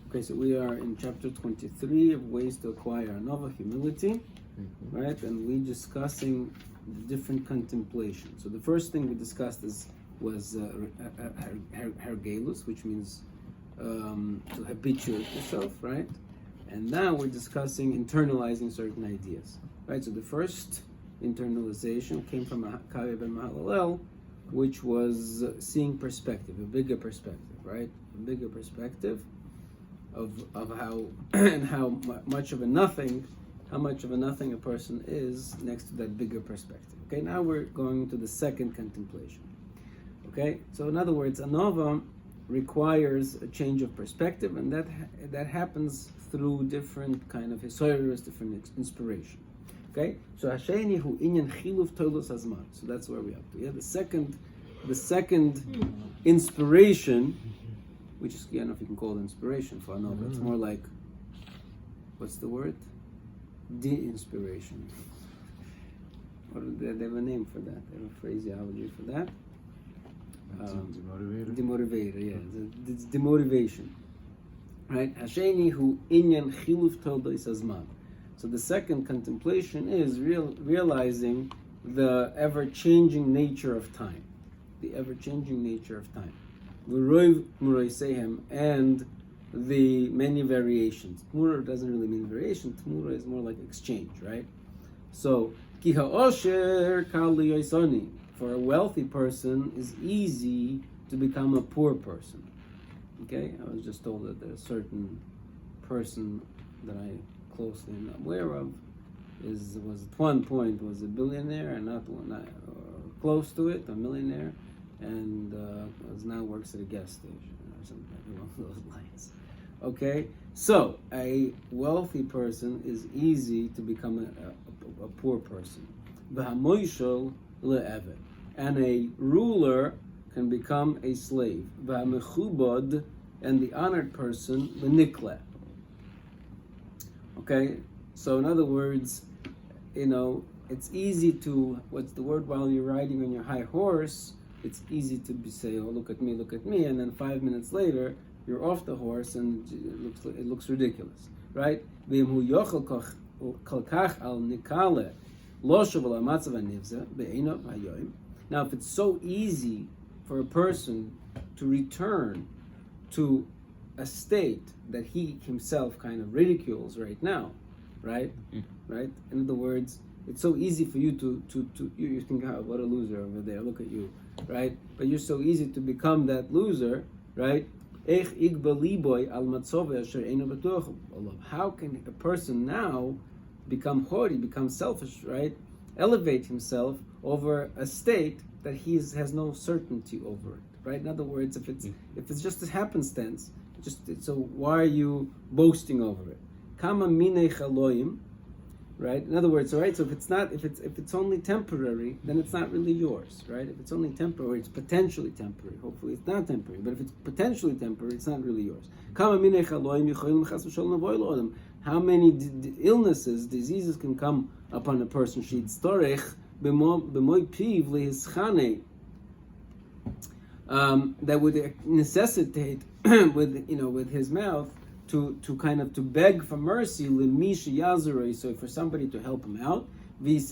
Okay, so we are in chapter 23 of ways to acquire another humility, right? And we're discussing the different contemplations. So the first thing we discussed was hergelus, which means to habituate yourself, right? And now we're discussing internalizing certain ideas, right? So the first internalization came from Kav ben Mahalalel, which was seeing perspective, a bigger perspective, right? A bigger perspective of how and how much of a nothing a person is next to that bigger perspective. Okay, now we're going to the second contemplation. Okay, so in other words, anova requires a change of perspective, and that happens through different kind of historians, different inspiration. Okay, so hasheni hu inyan chiluf tolos hazman. So that's where we are to. Yeah, the second inspiration, which is, I don't know if you can call it inspiration for anova. It's more like, what's the word? De-inspiration. Or they have a name for that. They have a phraseology for that. Demotivator, yeah. It's demotivation. Right? Hasheni hu inyan chiluf toldos hazman. So the second contemplation is realizing the ever-changing nature of time. The ever-changing nature of time. V'rov muroisehem, and the many variations. Tmura doesn't really mean variation. Tmura is more like exchange, right? So, ki ha'osher kal liyoisoni. For a wealthy person, is easy to become a poor person. Okay, I was just told that there's a certain person that I closely am aware of was at one point was a billionaire and not close to it, a millionaire, and now works at a gas station or something along those lines. Okay, so a wealthy person is easy to become a poor person. V'hamoishol le'eved, and a ruler can become a slave. V'hamechubod, and the honored person le'nikle. Okay, so in other words, it's easy to, what's the word, while you're riding on your high horse, it's easy to say, oh, look at me, and then 5 minutes later, you're off the horse and it looks ridiculous, right? Now, if it's so easy for a person to return to a state that he himself kind of ridicules right now, right? Right? In other words, it's so easy for you to you think, oh, what a loser over there, look at you, right? But you're so easy to become that loser, right? How can a person now become haughty, become selfish, right? Elevate himself over a state that he has no certainty over it, right? In other words, if it's just a happenstance, so why are you boasting over it? Kama minei chaloim, right? In other words, right? So if it's only temporary, then it's not really yours, right? If it's only temporary, it's potentially temporary. Hopefully, it's not temporary. But if it's potentially temporary, it's not really yours. Kama minei chaloim yicholim chas v'sholom avoy lo'odam. How many illnesses, diseases can come upon a person? She'yitztorech b'moy piv lehischanei. That would necessitate with his mouth to beg for mercy, so for somebody to help him out, and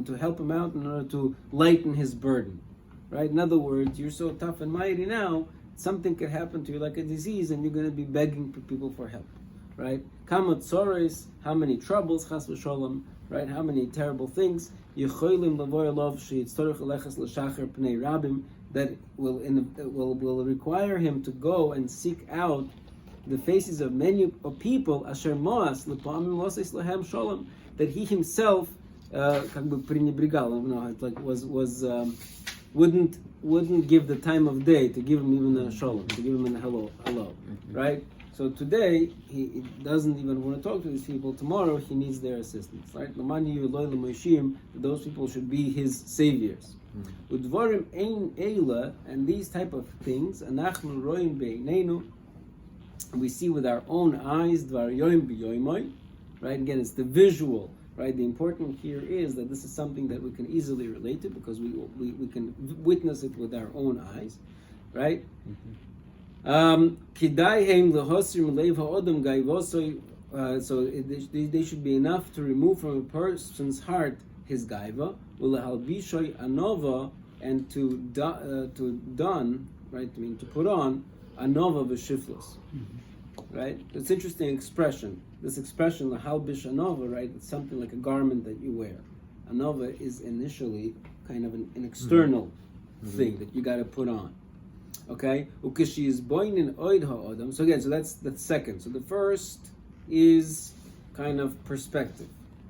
to help him out in order to lighten his burden, right? In other words, you're so tough and mighty now, something could happen to you like a disease, and you're going to be begging for people for help, right? Kamot tzores, how many troubles, chas v'sholom, right? How many terrible things, that will require him to go and seek out the faces of many people, asher moas lepamim loses lehem sholom, that he himself wouldn't give the time of day to give him even a shalom, to give him a hello, right? So today he doesn't even want to talk to these people. Tomorrow he needs their assistance, right? Those people should be his saviors. Udvarim ein eila, and these type of things, anachnu roim beinenu, we see with our own eyes, dvar yoim b'yoimoy, right? Again, it's the visual, right? The important here is that this is something that we can easily relate to because we can witness it with our own eyes, right? Kidaihem lehosrim leiv ha'odam gaivosoi. So they should be enough to remove from a person's heart his gaiva, ulehalbishoi anova, and to don, right? I mean to put on anova v'shiflos, right? It's an interesting expression. This expression lahalbish anova, right? It's something like a garment that you wear. Anova is initially kind of an external thing that you got to put on. Okay, ukishi is boinin oid ha'odam. So again, so that's second. So the first is kind of perspective,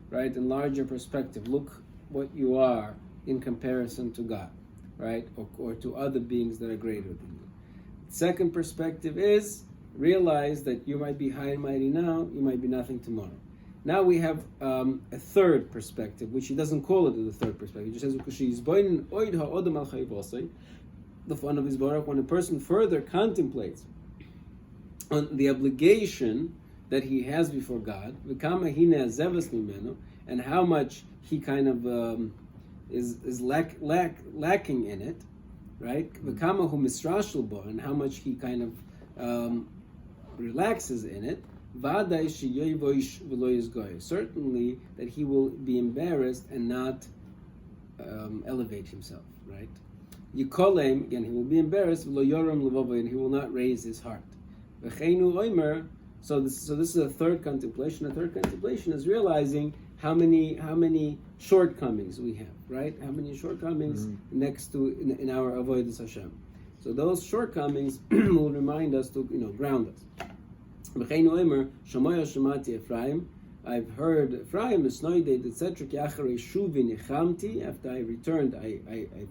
right? In larger perspective, look what you are in comparison to God, right? Or to other beings that are greater than you. Second perspective is realize that you might be high and mighty now, you might be nothing tomorrow. Now we have a third perspective, which he doesn't call it the third perspective. He just says, the fun of his barak, when a person further contemplates on the obligation that he has before God, and how much he kind of is lacking in it, right? And how much he kind of relaxes in it. Certainly that he will be embarrassed and not elevate himself, right? Again, he will be embarrassed, and he will not raise his heart. So this is a third contemplation. The third contemplation is realizing how many shortcomings we have, right? How many shortcomings next to in our avodas Hashem. So those shortcomings will remind us to ground us. I've heard Ephraim esnoided etc. After I returned, I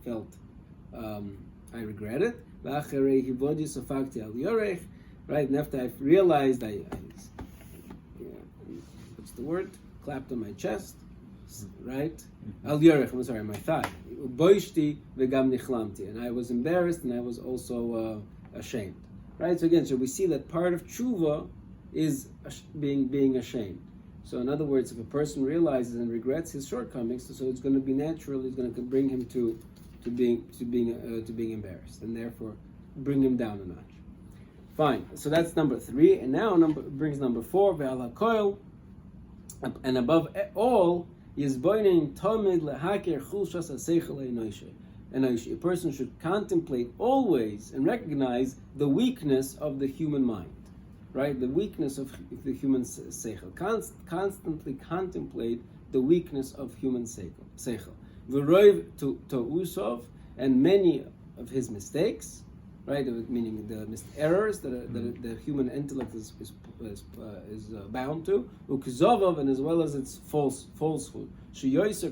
felt I regret it. Right, and after I realized, what's the word? Clapped on my chest, right? Al yorech, I'm sorry, my thigh. And I was embarrassed, and I was also ashamed. Right. So again, so we see that part of tshuva is being ashamed. So in other words, if a person realizes and regrets his shortcomings, so it's going to be natural. It's going to bring him to being embarrassed, and therefore bring him down a notch. Fine. So that's number 3, and now brings number 4. Ve'al hakoil, and above all, yizboinin tamid lehaker chulshas haseichel einoshei. And a person should contemplate always and recognize the weakness of the human mind, right? The weakness of the human seichel. Constantly contemplate the weakness of human seichel. V'roiv to usov, and many of his mistakes, right? Meaning the errors that the human intellect is bound to. Ukzovov, and as well as its falsehood. Because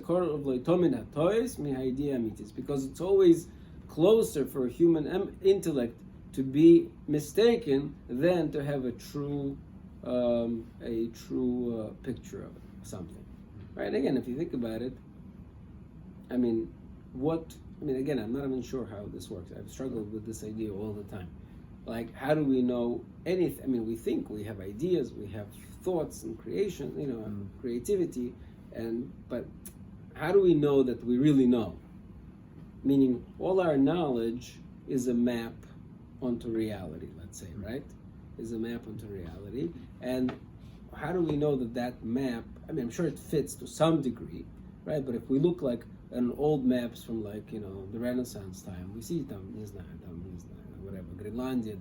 it's always closer for a human intellect to be mistaken than to have a true picture of something, right? Again, if you think about it, again, I'm not even sure how this works. I've struggled with this idea all the time. Like, how do we know anything? We think we have ideas, we have thoughts and creation, creativity, but how do we know that we really know? Meaning, all our knowledge is a map onto reality, let's say, right? Is a map onto reality. And how do we know that map, I'm sure it fits to some degree, right? But if we look like an old maps from the Renaissance time, we see whatever, Greenlandia,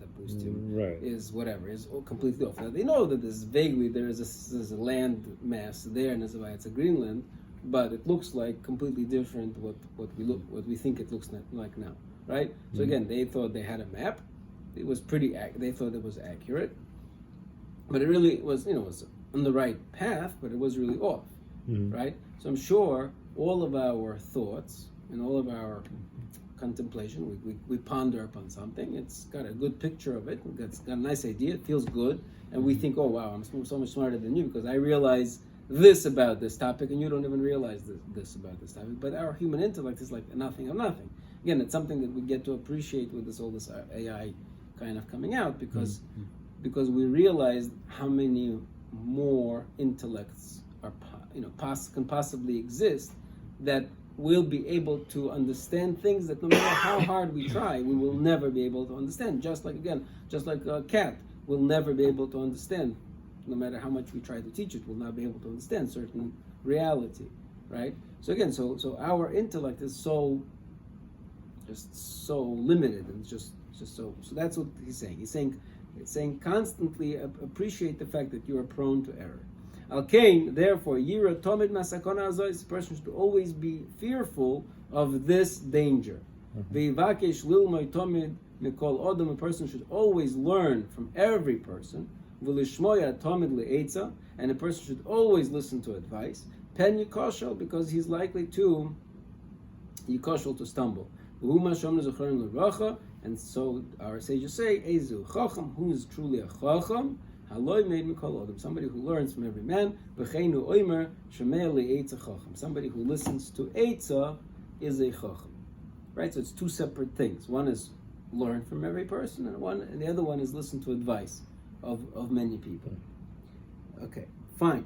is whatever, is completely off. Now, they know that there's a land mass there, and it's a Greenland, but it looks like completely different what we think it looks like now, right? So again, they thought they had a map. It was they thought it was accurate, but it really was, was on the right path, but it was really off, right? So I'm sure all of our thoughts and all of our contemplation, we ponder upon something, it's got a good picture of it, it's got a nice idea, it feels good, and we think, oh wow, I'm so much smarter than you because I realize this about this topic and you don't even realize this about this topic. But our human intellect is like nothing of nothing. Again, it's something that we get to appreciate with this AI kind of coming out because we realize how many more intellects can possibly exist that we'll be able to understand things that no matter how hard we try, we will never be able to understand. Just like a cat will never be able to understand. No matter how much we try to teach it, will not be able to understand certain reality, right? So again, so our intellect is so limited, and just so that's what he's saying. He's saying constantly appreciate the fact that you are prone to error. Al-Kain, therefore, Yira Tomid Masakona Azois, the person should always be fearful of this danger. Veivakesh Lilmoy Tomid Mikol Odom, a person should always learn from every person. V'lishmoya Tomid Le'etza, and a person should always listen to advice. Pen Yikoshel, because he's likely to Yikoshel, to stumble. And so our sages say, Ezu Chacham, who is truly a Chacham, Haloi made Mikol Odom, somebody who learns from every man. V'cheinu Oimer Shemei Le'etza Chacham, somebody who listens to Eitza is a Chacham. Right? So it's two separate things. One is learn from every person, and the other one is listen to advice of many people. Okay, fine.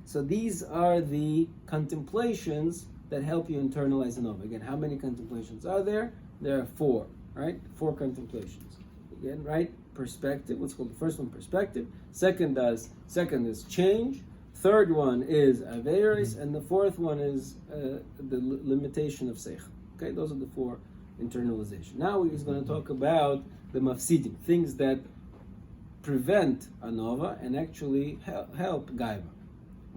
So these are the contemplations that help you internalize an Nova. Again, how many contemplations are there? There are 4, right? 4 contemplations. Again, right? Perspective. What's called the first one, perspective. Second is change. Third one is averis, and the fourth one is the limitation of seichel. Okay, those are the 4 internalization. Now he's going to talk about the mafsidim, things that prevent anova and actually help gaiva.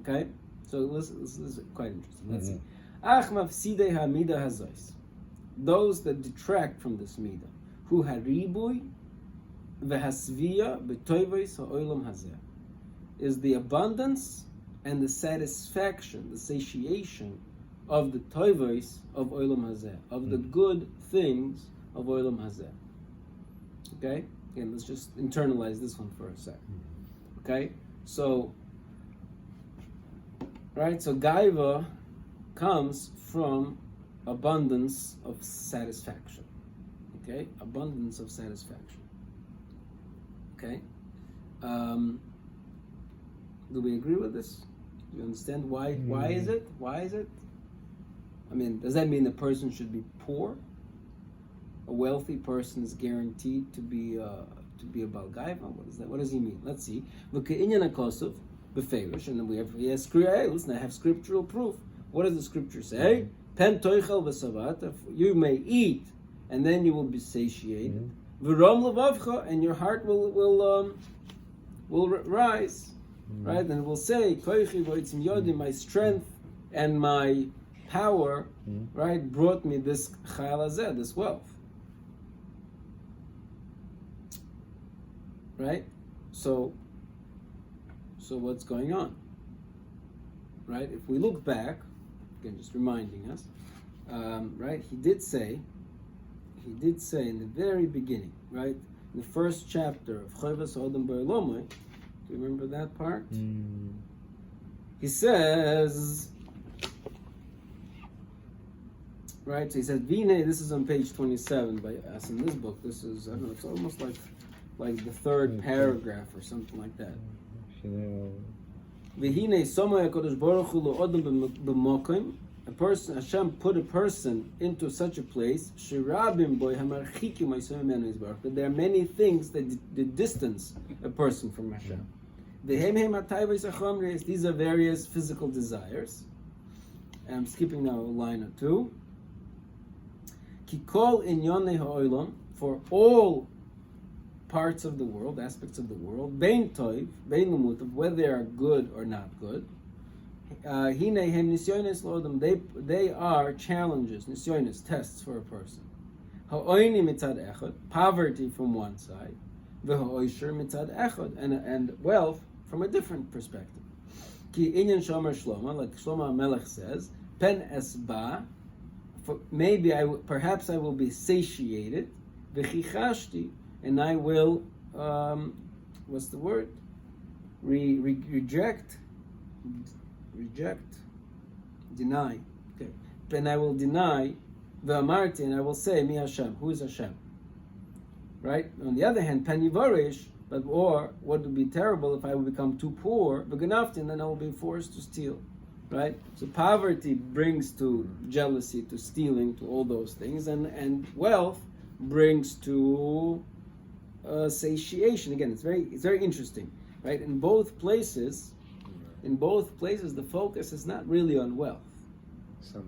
Okay, so this is quite interesting. Let's see. Ach mafsidei hamida hazois, those that detract from this mida, who haribui v'hasviya b'toivos ha'olam hazeh, is the abundance and the satisfaction, the satiation of the toivos of olam hazeh, of the good things of olam hazeh. Okay, again, let's just internalize this one for a sec. Okay, so gaiva comes from abundance of satisfaction. Okay, abundance of satisfaction. Okay, do we agree with this? Do you understand why? Why is it? Why is it? I mean, does that mean a person should be poor? A wealthy person is guaranteed to be a balgaiva? What is that? What does he mean? Let's see. And then we have scriptural proof. What does the scripture say? Pen toichel v'savat, you may eat and then you will be satiated. V'rom levavcha, and your heart will rise, right? And it will say, koichi v'oitzim yodi, my strength and my power, right, brought me this chayal hazeh, this wealth, right? So what's going on, right? If we look back, again, just reminding us, right? He did say in the very beginning, right, in the first chapter of Chovas Odom Ba'olomai, do you remember that part? He says, right? So he said, "Vine." This is on page 27 by us in this book. This is, I don't know, it's almost like the third paragraph or something like that. V'hine somay HaKadosh Baruch Hu lo'odom b'mokim. A person, Hashem put a person into such a place, shirabim boy hamarchikim ha'isem mimenu yisbarach, that there are many things that distance a person from Hashem. V'hem hatayvos hachomres, these are various physical desires. And I'm skipping now a line or two. Ki kol inyonei ha'olam, for all parts of the world, aspects of the world, bein toiv, bein lumutav, whether they are good or not good. Hinehem nisyonis lodom, they are challenges, nisyonis, tests for a person. Ha'oini mitzad echad, poverty from one side, v'ha'oisher mitzad echad, and wealth from a different perspective. Ki inyan shomer Shlomo, like Shlomo HaMelech says, pen esba, perhaps I will be satiated, v'chichashti, and I will, what's the word? Reject, deny. Okay. And I will deny v'amarti, and I will say, Mi Hashem, who is Hashem? Right? On the other hand, pen yivarish, or what would be terrible if I would become too poor, v'ganafti, and then I will be forced to steal. right? So poverty brings to jealousy, to stealing, to all those things, and wealth brings to satiation. Again, it's very interesting, right? In both places, the focus is not really on wealth.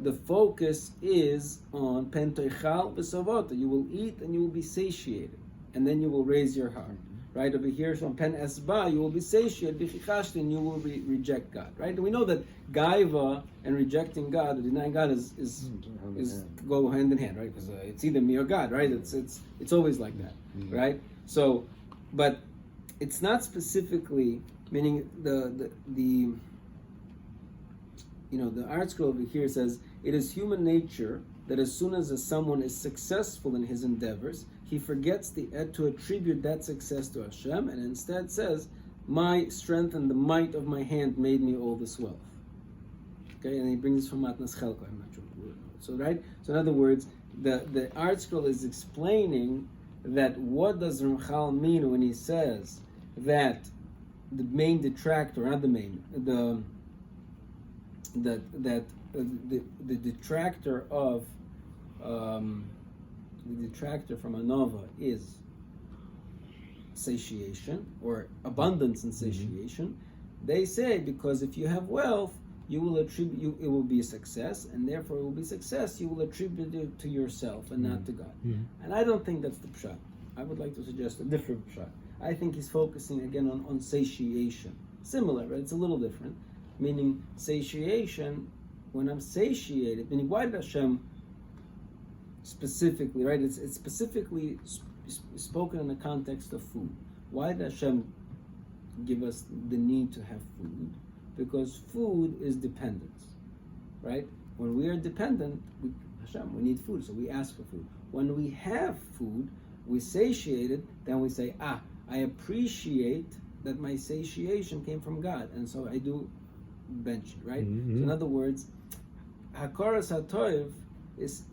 The focus is on pentoichal v'savota. You will eat and you will be satiated, and then you will raise your heart. Right over here, from pen esba, you will be satiated, b'chichashti, and you will reject God. Right, and we know that gaiva and rejecting God, or denying God, is go hand in hand. Right, because it's either me or God. Right, it's always like that. Right, so, but it's not specifically meaning the art scroll over here says it is human nature that as soon as someone is successful in his endeavors, he forgets to attribute that success to Hashem, and instead says, "My strength and the might of my hand made me all this wealth." Okay, and he brings this from Matnas Chelko. I'm not sure what the word. So right. So in other words, the art scroll is explaining that what does Ramchal mean when he says that the main detractor, not the main, the detractor of the detractor from anova is satiation or abundance and satiation. They say because if you have wealth, you will attribute it will be a success, and therefore it will be success. You will attribute it to yourself and not to God. And I don't think that's the pshat. I would like to suggest a different pshat. I think he's focusing again on satiation. Similar, but it's a little different. Meaning satiation, when I'm satiated, meaning why did Hashem specifically, right? It's specifically spoken in the context of food. Why did Hashem give us the need to have food? Because food is dependence, right? When we are dependent, we need food, so we ask for food. When we have food, we satiated, then we say, I appreciate that my satiation came from God, and so I do bench it, right? So in other words, Hakaras HaToiv is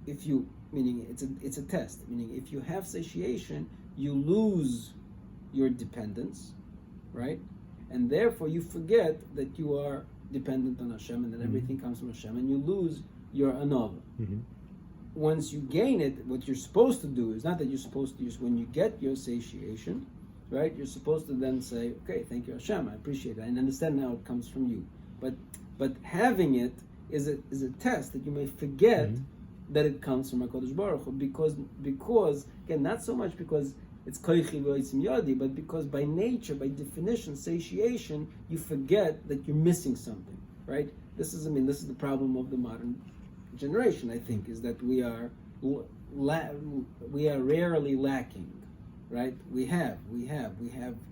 if you, meaning it's a test, meaning if you have satiation, you lose your dependence, right? And therefore you forget that you are dependent on Hashem and that everything comes from Hashem, and you lose your anova. Once you gain it, what you're supposed to do is not that you're supposed to use, when you get your satiation, right, you're supposed to then say, okay, thank you Hashem, I appreciate it, and understand now it comes from you. But having it is a test that you may forget that it comes from HaKadosh Baruch Hu, because again, not so much because it's koichi v'oitzim yadi, but because by nature, by definition, satiation, you forget that you're missing something, right? This is the problem of the modern generation, I think, is that we are rarely lacking, right? We have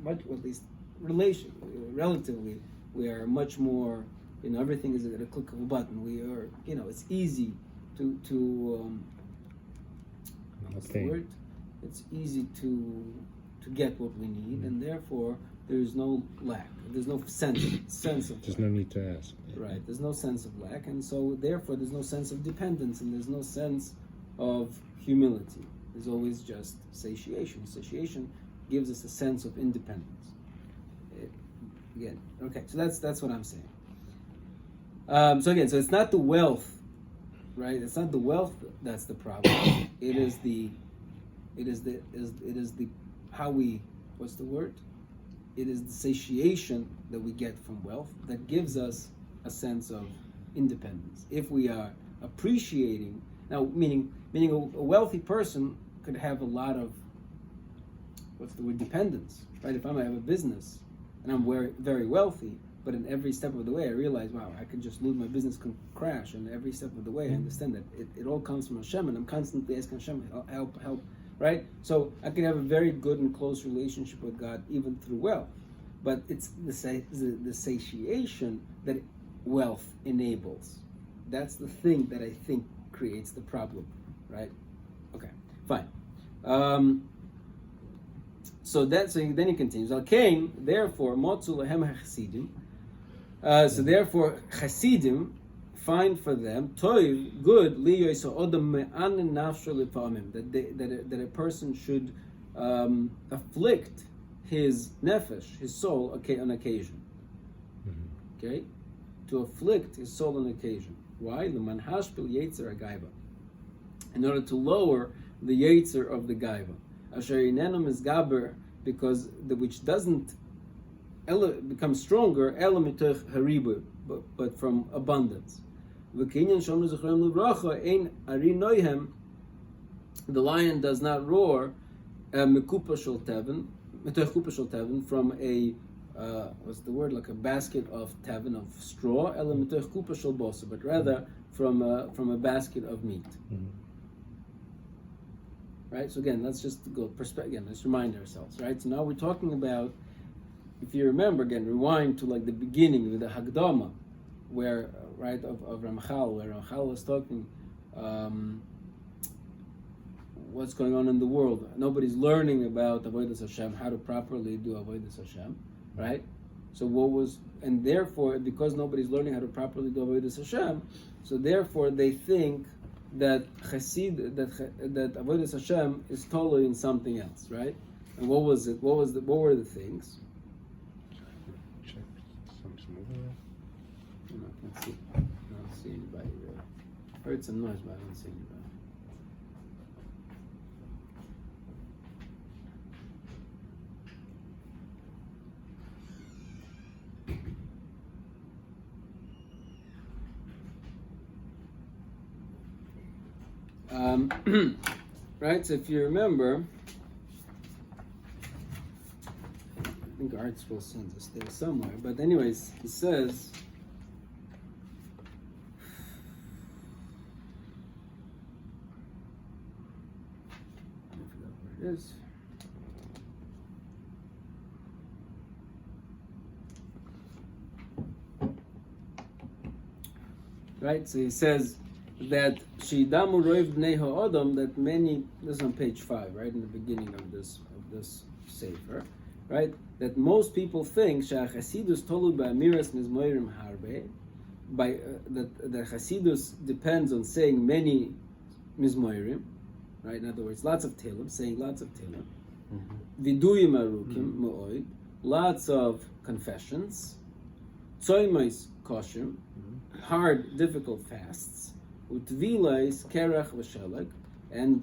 much, at least relatively, we are much more, everything is at a click of a button. We are, it's easy to what's the word? It's easy to get what we need, and therefore there's no lack. There's no sense of there's lack. no need to ask. Right. There's no sense of lack, and so therefore there's no sense of dependence, and there's no sense of humility. There's always just satiation. Satiation gives us a sense of independence. Okay. So that's what I'm saying. So it's not the wealth, right? It's not the wealth that's the problem. It is the how we, what's the word? It is the satiation that we get from wealth that gives us a sense of independence. If we are appreciating, now meaning a wealthy person could have a lot of, what's the word, dependence, right? If I have a business and I'm very, very wealthy, but in every step of the way I realize, wow, I could just lose, my business can crash, and every step of the way I understand that it all comes from Hashem, and I'm constantly asking Hashem, help, right? So I can have a very good and close relationship with God even through wealth, but it's the satiation that wealth enables. That's the thing that I think creates the problem, right? Okay, fine. So then he continues. Al-Kain, therefore, motzu lahem hachasidim. So therefore, Hasidim find for them toiv, good liyos odam me'anin nafsho lefamim, that a person should afflict his nefesh, his soul, on occasion. Okay, to afflict his soul on occasion. Why? L'man hashpil yetzer agaiva. In order to lower the yetzer of the gaiva. Asher inenum is gaber, because which doesn't become stronger, ela mitoch haribu, but from abundance. V'kinyan shomru zechrem l'bracha ein ari noihem. The lion does not roar mekupa shel teven, mitoch kupa shel teven, from a what's the word, like a basket of teven, of straw, ela mitoch kupa shel bosa, but rather from a basket of meat. Mm-hmm. Right. So again, let's just go again. Let's remind ourselves. Right. So now we're talking about, if you remember, again, rewind to like the beginning with the Hagdama, where of Ramchal, where Ramchal was talking what's going on in the world. Nobody's learning about Avodas Hashem, how to properly do Avodas Hashem, right? So and therefore, because nobody's learning how to properly do Avodas Hashem, so therefore they think that that Avodas Hashem is totally in something else, right? And what was it? What were the things? Check something's moving. I can't see. I don't see anybody there. I heard some noise, but I don't see anybody. Right, so if you remember, I think Artsville sends us there somewhere, but anyways, he says, I forgot where it is. Right, so he says that Shidamu Roiv Bnei Ha'odam, that many, this is on page 5, right, in the beginning of this sefer, right, that most people think Chasidus Tolu Ba'amiras Mizmoirim Harbe, that Chasidus depends on saying many Mizmoirim, right, in other words, lots of Tehillim, saying lots of Tehillim, Viduyim Arukim Mo'oid, lots of confessions, Tzoymais Koshim, hard, difficult fasts, Utvilais kerach v'shelag, and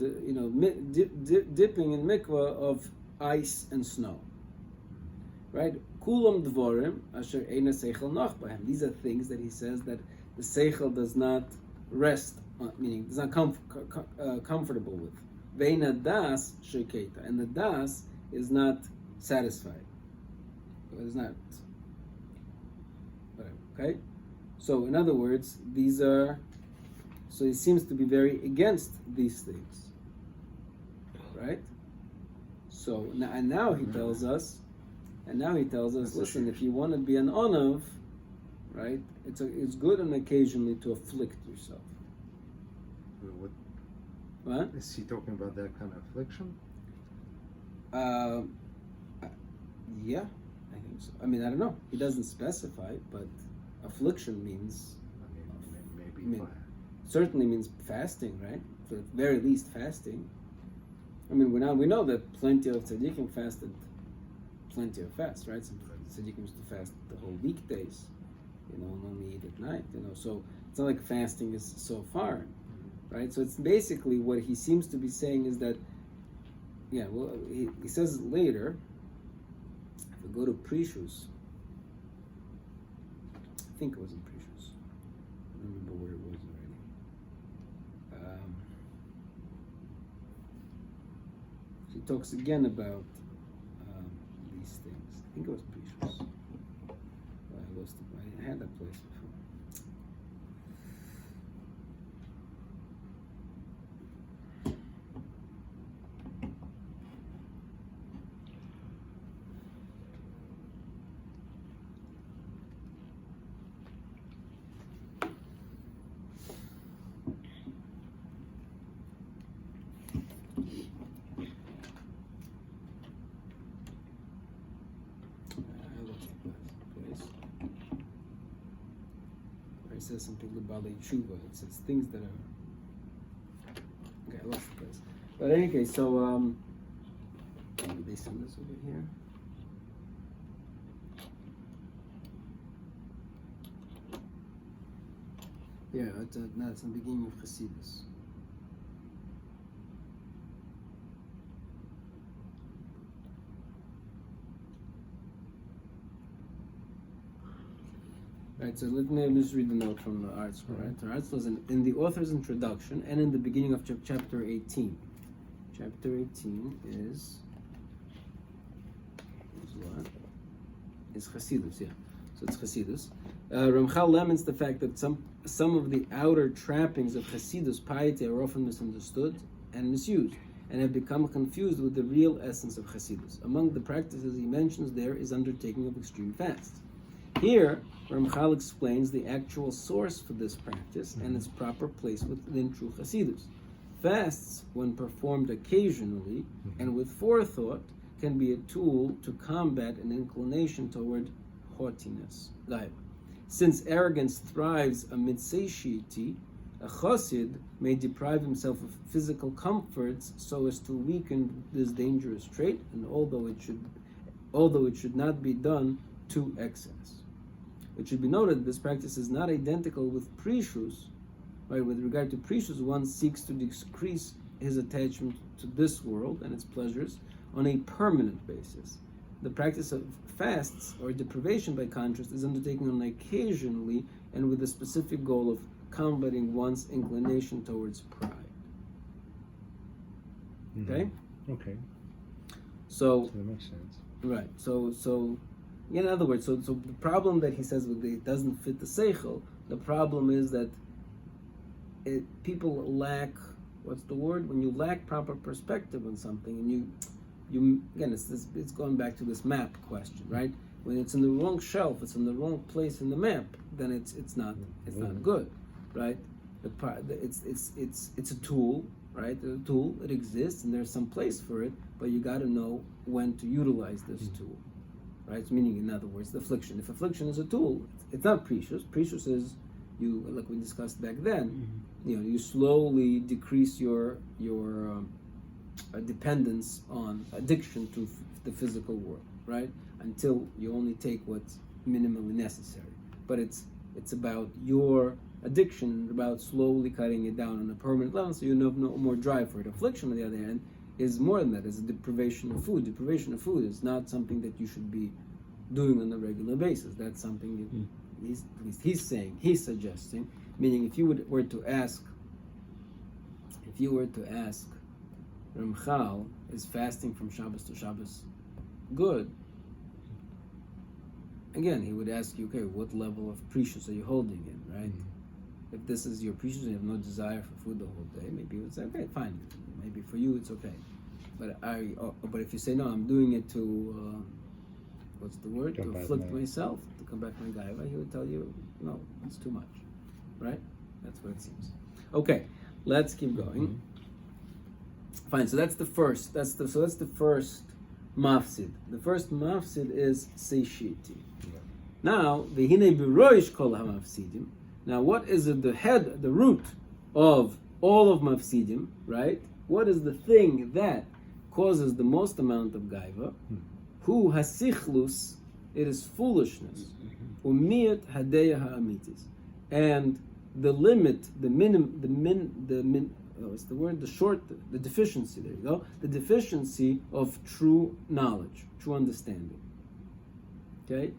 dipping in mikvah of ice and snow. Right? Kulam dvorim asher eina seichel noch b'hem. These are things that he says that the seichel does not rest on, meaning is not comfortable with. Veina das sheketa, and the das is not satisfied. It is not. Whatever. Okay. So in other words, these are. So he seems to be very against these things, right? So now he tells us, listen, if you want to be an onav, right? It's good on occasionally to afflict yourself. What? Is he talking about that kind of affliction? Yeah, I think so. I mean, I don't know. He doesn't specify, but affliction means. Maybe. Certainly means fasting, right? So at the very least, fasting. I mean, we know that plenty of tzaddikim fasted plenty of fasts, right? Some tzaddikim used to fast the whole weekdays, and only eat at night, So it's not like fasting is so far, right? So it's basically what he seems to be saying is that, he says later, if we go to Prishus, I think it was in Prishus. I don't remember where it was already. He talks again about these things. I think it was Precious. I had that place before. It says something about the tshuva. It says things that are. Okay, I lost the place. But in any case, so did they send this over here? Yeah, it's in the beginning of Chassidus. Right, so let me just read the note from the article, right? The article is in the author's introduction and in the beginning of chapter 18. Chapter 18 is what? Is Chassidus, yeah. So it's Chassidus. Ramchal laments the fact that some of the outer trappings of Chassidus piety are often misunderstood and misused, and have become confused with the real essence of Chassidus. Among the practices he mentions there is undertaking of extreme fasts. Here, Ramchal explains the actual source for this practice and its proper place within true Chassidus. Fasts, when performed occasionally and with forethought, can be a tool to combat an inclination toward haughtiness. Since arrogance thrives amid satiety, a chassid may deprive himself of physical comforts so as to weaken this dangerous trait, and although it should not be done to excess. It should be noted this practice is not identical with prishus. Right, with regard to prishus, one seeks to decrease his attachment to this world and its pleasures on a permanent basis. The practice of fasts or deprivation, by contrast, is undertaken on occasionally and with the specific goal of combating one's inclination towards pride. Okay? Okay. So that makes sense. Right. So in other words, so the problem that he says with it doesn't fit the seichel, the problem is that people lack, what's the word? When you lack proper perspective on something, and you again, it's going back to this map question, right? When it's in the wrong shelf, it's in the wrong place in the map, then it's not good, right? It's a tool, right? A tool, it exists, and there's some place for it, but you got to know when to utilize this tool, right? It's meaning, in other words, the affliction. If affliction is a tool, it's not precious. Precious is you, like we discussed back then. You slowly decrease your dependence on addiction to the physical world, right? Until you only take what's minimally necessary. But it's about your addiction, about slowly cutting it down on a permanent level, so you have no more drive for it. Affliction, on the other hand, is more than that. It's a deprivation of food. Deprivation of food is not something that you should be doing on a regular basis. That's something at least he's suggesting. Meaning, if you were to ask Ramchal, is fasting from Shabbos to Shabbos good? Again, he would ask you, okay, what level of precious are you holding in, right? If this is your precious and you have no desire for food the whole day, maybe you would say, okay, fine. Maybe for you it's okay. But if you say, no, I'm doing it to, what's the word? To afflict myself, to combat my gaiva, he would tell you, no, it's too much, right? That's what it seems. Okay, let's keep going. Fine. So that's the first. That's the first mafsid. The first mafsid is satiety. Now the hinei b'roish kol hamafsidim. Now what is it? The root of all of mafsidim, right? What is the thing that causes the most amount of gaiva? Hu hasichlus. It is foolishness. Umiyat hadeya ha'amitis. And the limit, the deficiency, there you go, the deficiency of true knowledge, true understanding. Okay?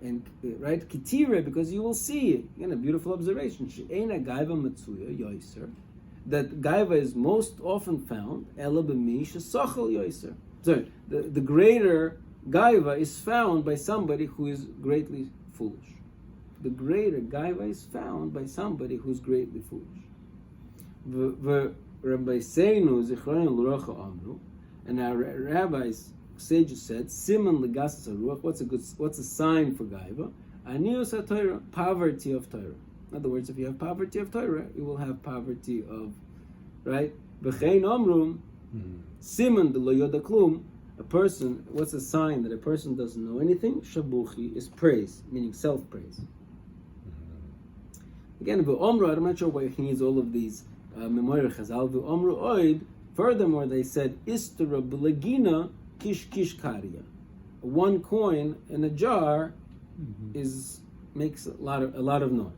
And, right, kitire, because you will see, again, a beautiful observation, she'ena gaiva matsuya yoiser, that gaiva is most often found, ela b'mi shesochel yoiser. Sorry, the greater gaiva is found by somebody who is greatly foolish. The greater gaiva is found by somebody who's greatly foolish. Rabbi Seinu Zichron L'Rocha Amru, and our rabbis, sages said, Siman Legasas HaRuach. What's a sign for gaiva? Anius HaTorah, poverty of Torah. In other words, if you have poverty of Torah, you will have poverty of, right? V'chein Amru, Siman Lo Yoda Klum. A person, what's a sign that a person doesn't know anything? Shabuchi is praise, meaning self-praise. Again, I'm not sure why he needs all of these Memoyer Chazal. V'omru oid. Furthermore, they said istara b'legina kish kish kariya. One coin in a jar makes a lot of noise.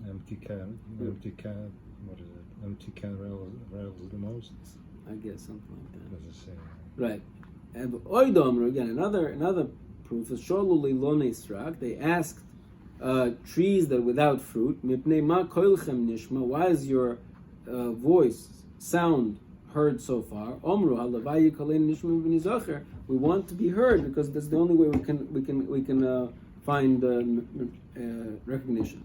Empty can. What is it? Empty can rattles the most. I guess something like that. Does it say? Right. And Oidomru, again, another proof is Sholuli Lonisrak. They asked trees that are without fruit, Mipnei ma koilchem nishma, why is your voice, sound heard so far? Omru halavayi kalein nishma v'nizacher. We want to be heard because that's the only way we can find recognition.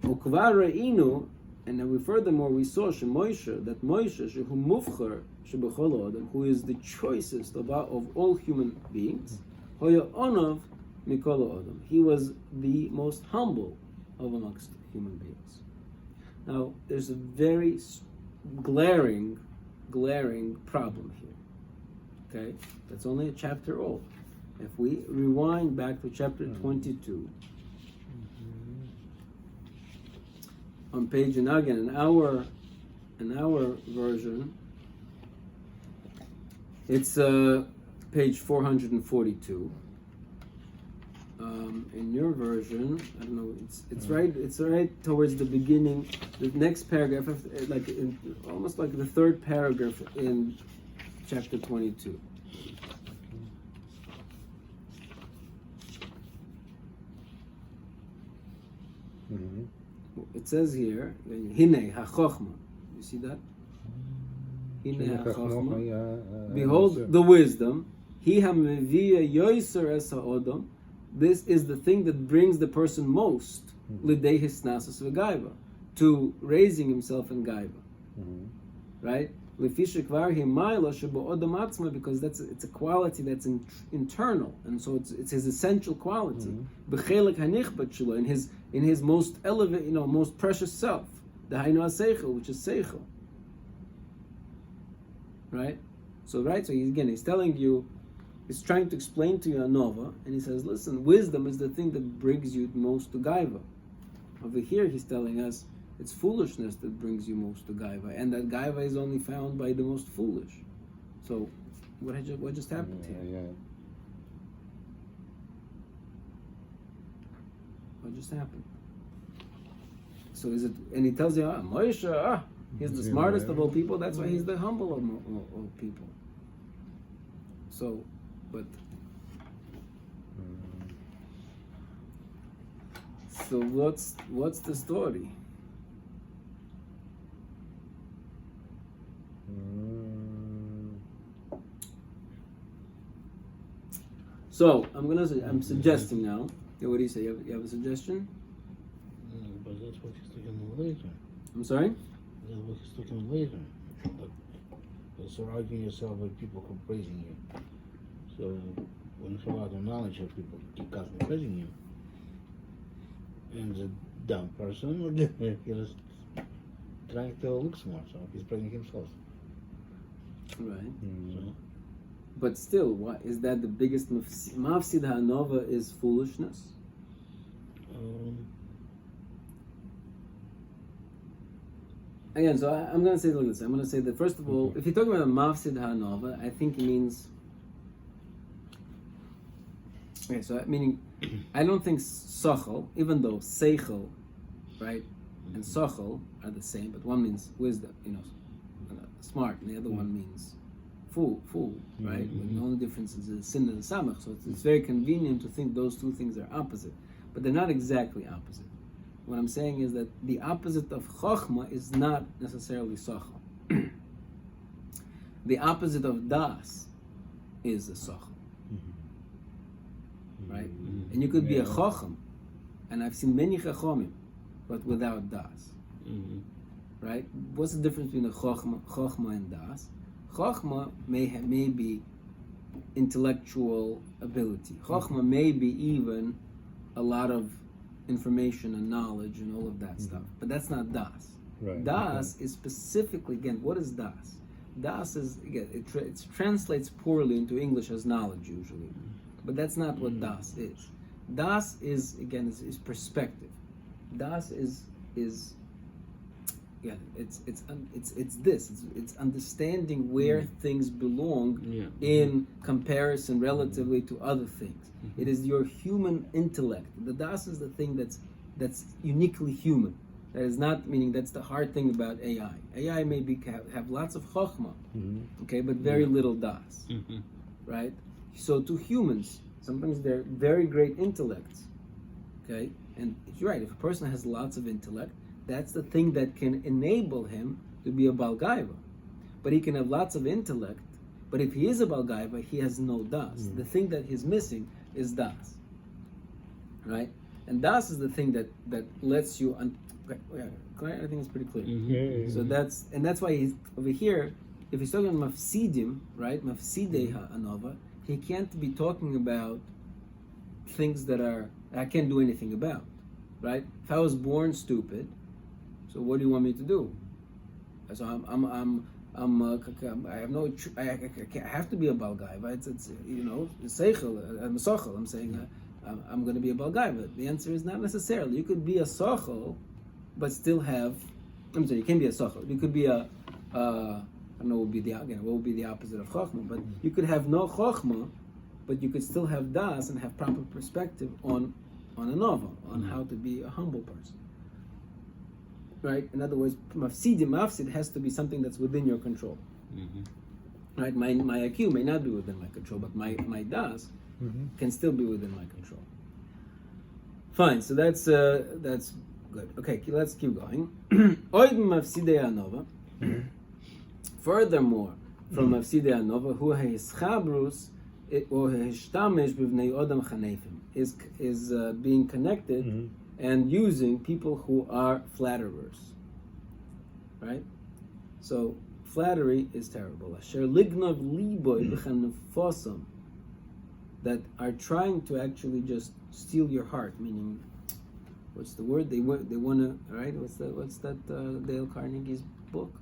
Ukvar re'inu, and then furthermore we saw that Moshe shehu mufchar shebechol adam, who is the choicest of all human beings, hoya onav mikol adam. He was the most humble of amongst human beings. Now there's a very glaring problem here. Okay, that's only a chapter old. If we rewind back to chapter 22. On page, and again, in our version, it's page 442. In your version, I don't know. It's right towards the beginning. The next paragraph, almost like the third paragraph in chapter 22. Mm-hmm. It says here, Hine ha-chochma. You see that? Hine ha-chochma. Behold the wisdom. Hi ha-meviya yoiser es ha-odom. This is the thing that brings the person most l'dei hisnasus v'gaiva, to raising himself in gaiva. Right? L'fi shekvar hi ma'ila shebo odom atzma, because it's a quality that's internal, and so it's his essential quality. B'chelik hanichbat shelo, in his most elevated, most precious self, the hainu ha-seichel, which is seichel. Right? So he's telling you, he's trying to explain to you a nova, and he says, listen, wisdom is the thing that brings you most to gaiva. Over here, he's telling us it's foolishness that brings you most to gaiva, and that gaiva is only found by the most foolish. So, what just happened here? Yeah. What just happened? So is it? And he tells you, Moshe, he's the smartest of all people. That's why he's the humble of all people. So, but so what's the story? So I'm suggesting now. What do you say? You have a suggestion? But that's what he's talking later. I'm sorry? That's what he's talking later. But surrounding yourself with people who are praising you. So when you have a lot of knowledge of people keep constantly praising you, and the dumb person he's trying to look smart, so he's praising himself. Right. So, but still, what is that the biggest mafsid ha'nova is foolishness? Again, so I'm going to say like this. I'm going to say that first of all, if you're talking about a mafsid ha'nova, I think it means. Okay, so meaning, I don't think sachal, even though seichel, right, and sachal are the same, but one means wisdom, smart, and the other one means fool, right? The only difference is the sin and the samach. So it's very convenient to think those two things are opposite, but they're not exactly opposite. What I'm saying is that the opposite of chokhmah is not necessarily sachal. The opposite of das is the sachal. Right? And you could be a chacham, and I've seen many chachamim, but without das. Right? What's the difference between a chachma and das? Chachma may be intellectual ability. Chachma may be even a lot of information and knowledge and all of that stuff, but that's not das. Right. Das is specifically, again, what is das? Das is, again, it translates poorly into English as knowledge usually. But that's not what das is. Das is, again, is perspective. Das is it's understanding where things belong in comparison relatively to other things. It is your human intellect. The das is the thing that's that's uniquely human. That is not meaning that's the hard thing about AI. AI may have lots of chokhmah, okay, but very little das, right? So to humans, sometimes they're very great intellects, okay, and you're right. If a person has lots of intellect, that's the thing that can enable him to be a balgaiva. But he can have lots of intellect, but if he is a balgaiva, he has no das. The thing that he's missing is das, right? And das is the thing that lets you. I think it's pretty clear. So that's why he's over here. If he's talking about mafsidim, right? Mafsidei ha'anova, he can't be talking about things that I can't do anything about, right? If I was born stupid, so what do you want me to do? So I have no. I have to be a balgaiva. It's seichel. I'm a sochel. I'm saying I'm going to be a balgaiva. The answer is not necessarily. You could be a sochel, but still have. I'm sorry. You can't be a sochel. You could be a. I don't know. What would be the opposite of chokhmah? But you could have no chokhmah, but you could still have das and have proper perspective on a nova, on how to be a humble person. Right? In other words, mafsid has to be something that's within your control. Right? My IQ may not be within my control, but my das can still be within my control. Fine. So that's good. Okay, let's keep going. Oid mafsidei anova. Furthermore, from mafsidei anova, hu heischabrus or heishtamesh b'vnei odam chanefim is being connected and using people who are flatterers, right? So flattery is terrible. Asher lignov liboy b'chanefosam, that are trying to actually just steal your heart. Meaning, what's the word? They want to, right? What's that Dale Carnegie's book?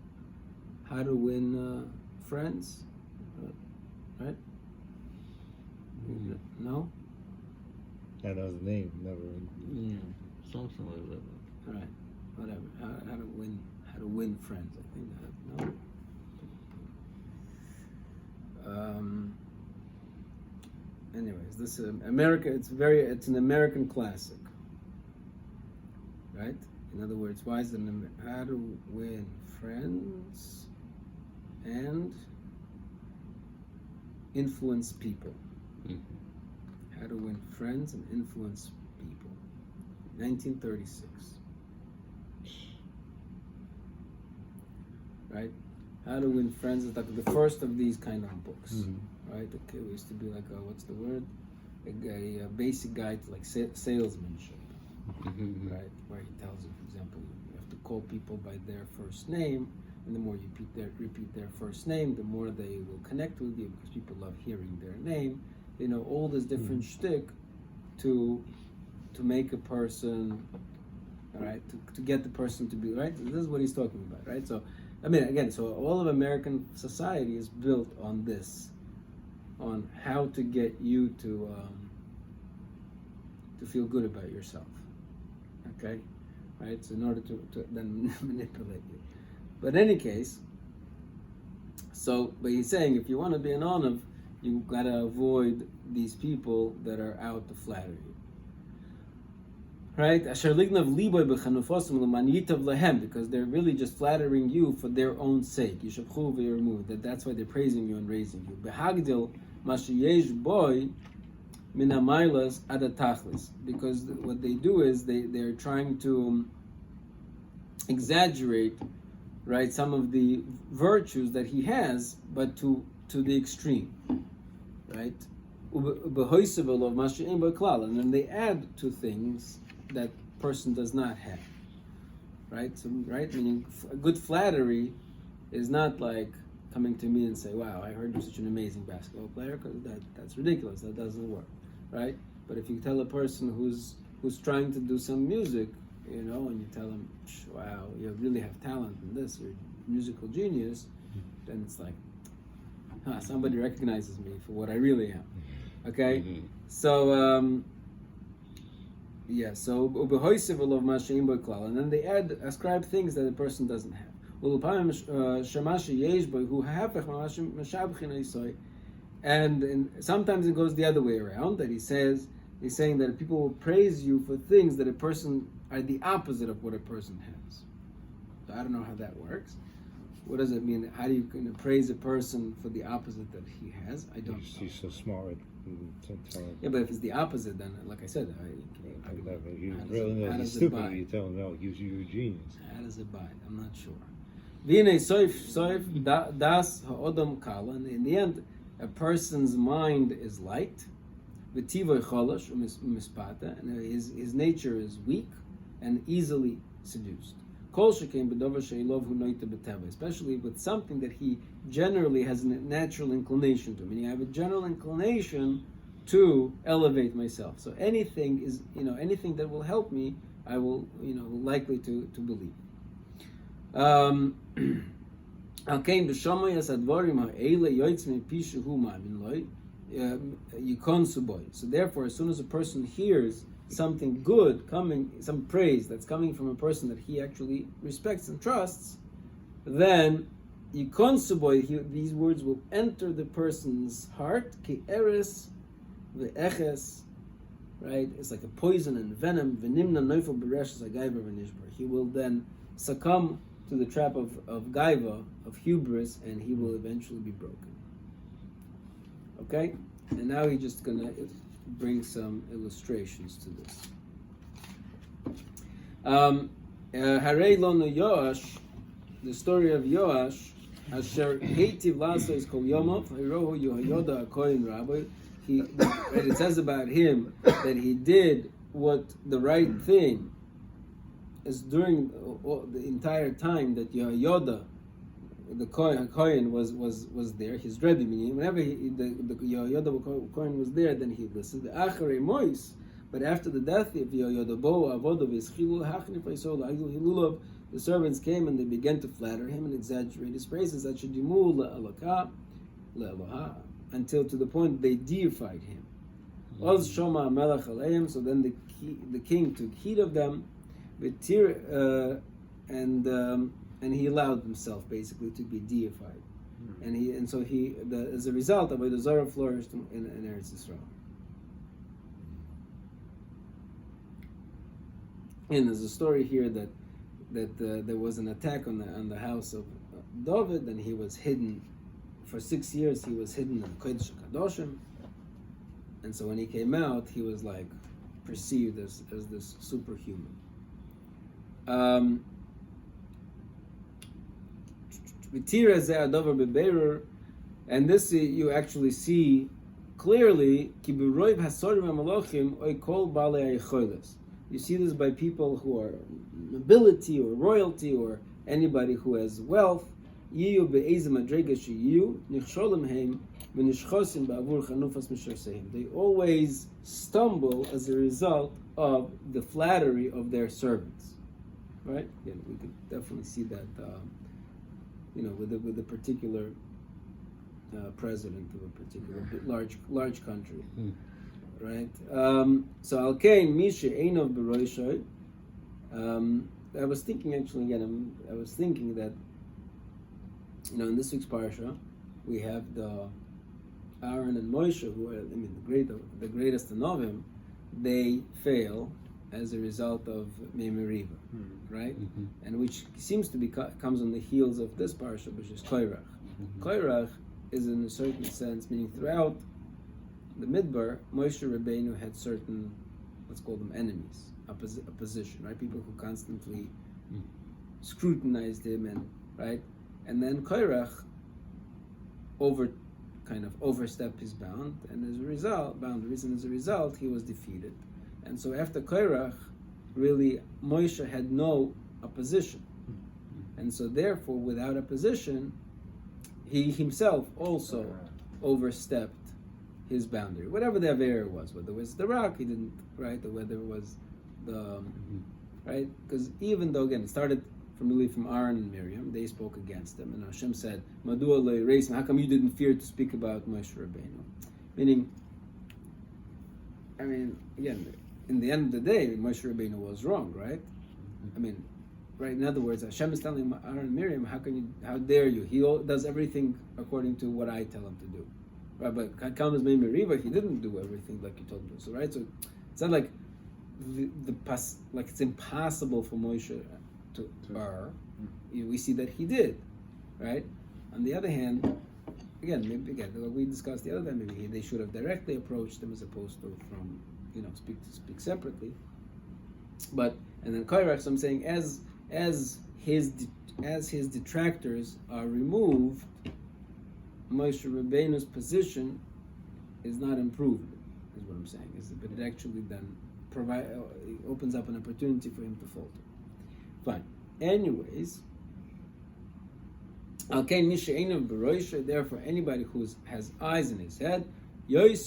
How to Win Friends, right? No. I know the name. Never. Yeah, something like that. All right, whatever. How to win friends. I think that no. Anyways, this America. It's an American classic, right? In other words, why is it How to Win Friends and Influence People? How to Win Friends and Influence People. 1936. Right? How to Win Friends is like the first of these kind of books. Right? Okay, it used to be like what's the word? A basic guide to like salesmanship. Right? Where he tells you, for example, you have to call people by their first name, and the more you repeat their first name, the more they will connect with you because people love hearing their name. All this different shtick to make a person, all right, to get the person to be right. This is what he's talking about, right? So, I mean, again, so all of American society is built on this, on how to get you to feel good about yourself, okay, right? So in order to then manipulate you. But in any case, but he's saying if you want to be an onav, you gotta avoid these people that are out to flatter you. Right? Asher lignav liboy b'chanufosim l'man yitav lehem, because they're really just flattering you for their own sake. Yishabchu v'yirmu, that's why they're praising you and raising you. Behagdil mashiyesh boy min hamaylas ad hatachlis, because what they do is they're trying to exaggerate, right, some of the virtues that he has, but to the extreme. Right? And then they add to things that person does not have. Right? So, right? Meaning, good flattery is not like coming to me and say, "Wow, I heard you're such an amazing basketball player," because that's ridiculous. That doesn't work. Right? But if you tell a person who's trying to do some music, and you tell them, "Wow, you really have talent in this. You're a musical genius," then it's like, somebody recognizes me for what I really am. Okay? So, and then they ascribe things that the person doesn't have. And sometimes it goes the other way around, that he says He's saying that people will praise you for things that a person are the opposite of what a person has. So I don't know how that works. What does it mean? How do you kind of praise a person for the opposite that he has? I don't know. He's so smart. Yeah, but if it's the opposite, then, like I said, He's stupid. You tell him, no, you're a genius. How does it bite? I'm not sure. V'nei soif das ha'odam kala. And in the end, a person's mind is light. V'tivoy cholosh u'mispata. And his nature is weak and easily seduced. Kol shekein b'dover she'ilov hu noita b'teva. Especially with something that he generally has a natural inclination to. Meaning I have a general inclination to elevate myself. So anything that will help me, I will, likely to believe. Al kein b'shamoy as advarim ha'ele yoytz me'pishu hu ma'amin loy yikon suboy. So therefore, as soon as a person hears something good coming, some praise that's coming from a person that he actually respects and trusts, then yikon suboy, these words will enter the person's heart, ki eres ve'eches, right? It's like a poison and venom. V'nimna noifel b'reshes ha'gaiva v'nishbar. He will then succumb to the trap of gaiva, of hubris, and he will eventually be broken. Okay? And now he's just going to bring some illustrations to this. Harei lono Yoash, the story of Yoash, asher heitiv lasos kol yomov, hirohu Yehoyada HaKohen Rabbi. It says about him that he did what the right thing is during the entire time that Yehoyada, the Kohen was there. He's ready. Meaning, whenever the Yehoyada Kohen was there, then he listened. Acharei Mois, but after the death of Yehoyada, the servants came and they began to flatter him and exaggerate his praises. Until to the point they deified him. So then the king took heed of them. And he allowed himself basically to be deified, and so as a result, Avodah Zarah flourished in Eretz Yisrael. And there's a story here that there was an attack on the house of David, and he was hidden for 6 years. He was hidden in the Kodesh HaKadoshim, and so when he came out, he was like perceived as this superhuman. And this you actually see clearly. You see this by people who are nobility or royalty or anybody who has wealth. They always stumble as a result of the flattery of their servants. Right? Yeah, we could definitely see that, with a particular president of a particular large country, right? So al kain misha einov beroishay. I was thinking actually again. I was thinking that in this week's parsha we have the Aaron and Moshe, who are the greatest of them. They fail as a result of Memiriva, right? Mm-hmm. And which seems to be comes on the heels of this parsha, which is Koirach. Mm-hmm. Koirach is in a certain sense, meaning throughout the Midbar, Moshe Rabbeinu had certain, let's call them enemies, opposition, right? People who constantly scrutinized him, and then Koirach overstepped his boundaries, and as a result, he was defeated. And so after Koirach, really, Moshe had no opposition. And so therefore, without opposition, he himself also overstepped his boundary. Whatever the Avera was, whether it was the rock, he didn't, right? Or whether it was the, right? Because even though, again, it started from Aaron and Miriam, they spoke against him. And Hashem said, Madua lo yireis, how come you didn't fear to speak about Moshe Rabbeinu? Meaning, again, in the end of the day, Moshe Rabbeinu was wrong, right? Right? In other words, Hashem is telling Aaron and Miriam, how dare you? He does everything according to what I tell him to do. right? But Kakamas made Meriva, he didn't do everything like he told him to. So right, so it's not like like it's impossible for Moshe to err. We see that he did, right? On the other hand, maybe like we discussed the other time, maybe they should have directly approached him as opposed to from speak separately. But and then Kairach, so I'm saying as his detractors are removed, Moshe Rabbeinu's position is not improved. Is what I'm saying. But it actually then opens up an opportunity for him to falter. Fine. Anyways, therefore, anybody who has eyes in his head, the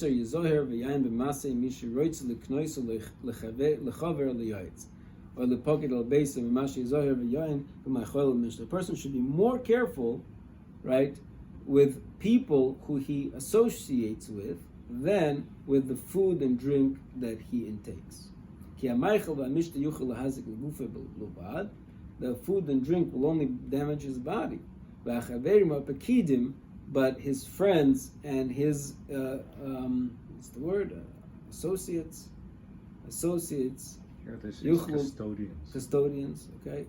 person should be more careful, right, with people who he associates with than with the food and drink that he intakes. The food and drink will only damage his body. But his friends and his what's the word? Associates. Yeah, this is Custodians. Okay.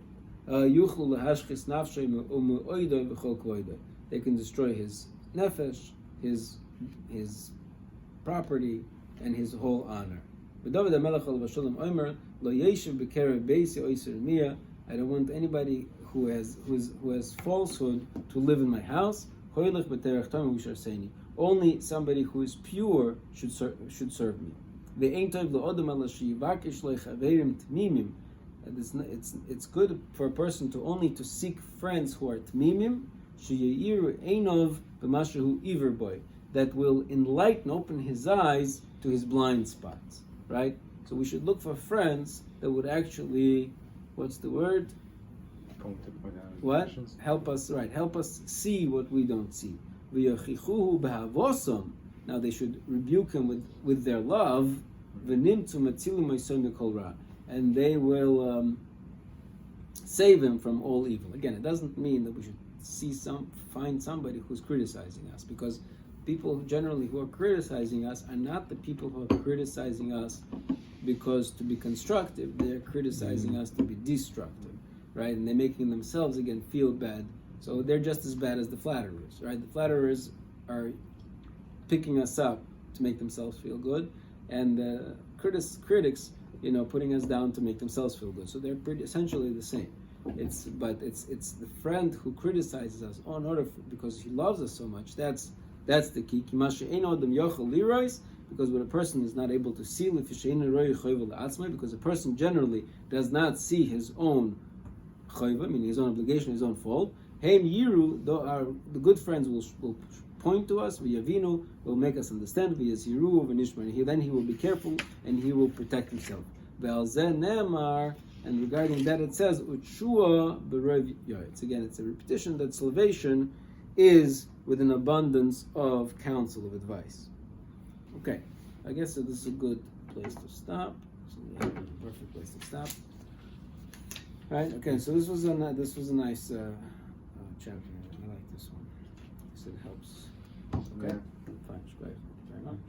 They can destroy his nefesh, his property, and his whole honor. I don't want anybody who has falsehood to live in my house. Only somebody who is pure should serve me. It's good for a person to only to seek friends who are tmimim, that will enlighten, open his eyes to his blind spots. Right? So we should look for friends that would actually, what's the word? What? Help us see what we don't see. Now they should rebuke him with their love, and they will save him from all evil. Again, it doesn't mean that we should find somebody who's criticizing us, because people generally who are criticizing us are not the people who are criticizing us because to be constructive. They're criticizing us to be destructive, right? And they're making themselves again feel bad. So they're just as bad as the flatterers, right? The flatterers are picking us up to make themselves feel good, and the critics, putting us down to make themselves feel good. So they're essentially the same. It's the friend who criticizes us because he loves us so much. That's the key. Because when a person is not able to see, because a person generally does not see his own chayva, meaning his own obligation, his own fault. The good friends will point to us, v'yavinu, will make us understand, v'yaziru, v'nishma, then he will be careful and he will protect himself. And regarding that it says, Utshua b'rev yoyetz. Again, it's a repetition that salvation is with an abundance of counsel, of advice. Okay, I guess this is a good place to stop. So we have a perfect place to stop. Right? Okay, so this was a nice chapter. I like this one. So it helps. Okay, fine. Very much.